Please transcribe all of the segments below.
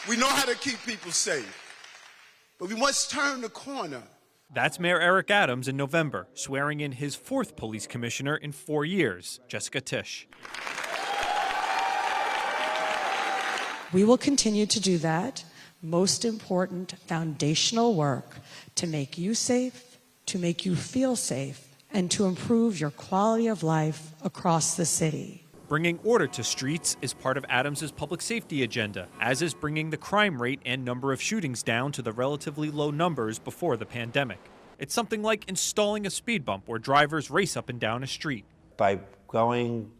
We know how to keep people safe, but we must turn the corner. That's Mayor Eric Adams in November, swearing in his fourth police commissioner in 4 years, Jessica Tisch. We will continue to do that most important foundational work to make you safe, to make you feel safe, and to improve your quality of life across the city. Bringing order to streets is part of Adams' public safety agenda, as is bringing the crime rate and number of shootings down to the relatively low numbers before the pandemic. It's something like installing a speed bump where drivers race up and down a street. By going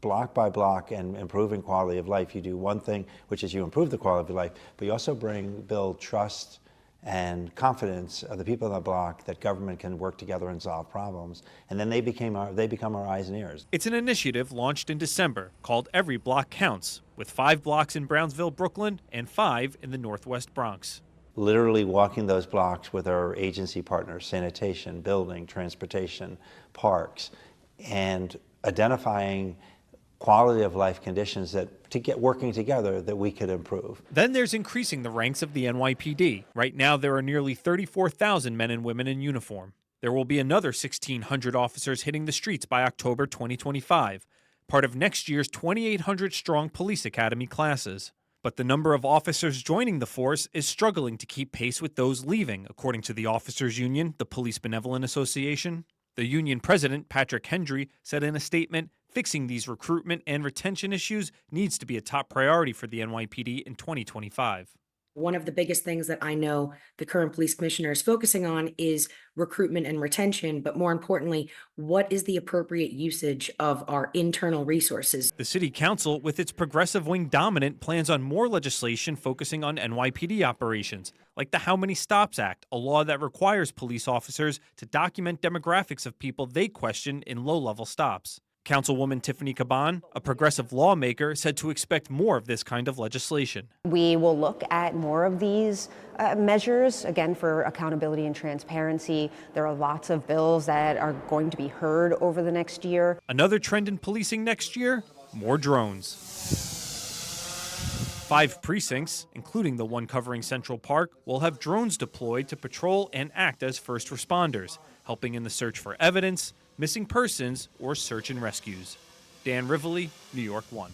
block by block and improving quality of life, you do one thing, which is you improve the quality of life, but you also build trust and confidence of the people on the block that government can work together and solve problems. And then they become our eyes and ears. It's an initiative launched in December called Every Block Counts, with 5 blocks in Brownsville, Brooklyn, and 5 in the Northwest Bronx. Literally walking those blocks with our agency partners, sanitation, building, transportation, parks, and identifying quality of life conditions that to get working together that we could improve. Then there's increasing the ranks of the NYPD. Right now there are nearly 34,000 men and women in uniform. There will be another 1,600 officers hitting the streets by October 2025, part of next year's 2,800 strong police academy classes. But the number of officers joining the force is struggling to keep pace with those leaving, according to the Officers Union, the Police Benevolent Association. The union president, Patrick Hendry, said in a statement, fixing these recruitment and retention issues needs to be a top priority for the NYPD in 2025. One of the biggest things that I know the current police commissioner is focusing on is recruitment and retention, but more importantly, what is the appropriate usage of our internal resources? The city council, with its progressive wing dominant, plans on more legislation focusing on NYPD operations, like the How Many Stops Act, a law that requires police officers to document demographics of people they question in low-level stops. Councilwoman Tiffany Caban, a progressive lawmaker, said to expect more of this kind of legislation. We will look at more of these measures, again, for accountability and transparency. There are lots of bills that are going to be heard over the next year. Another trend in policing next year? More drones. 5 precincts, including the one covering Central Park, will have drones deployed to patrol and act as first responders, helping in the search for evidence, missing persons, or search and rescues. Dan Rivoli, New York 1.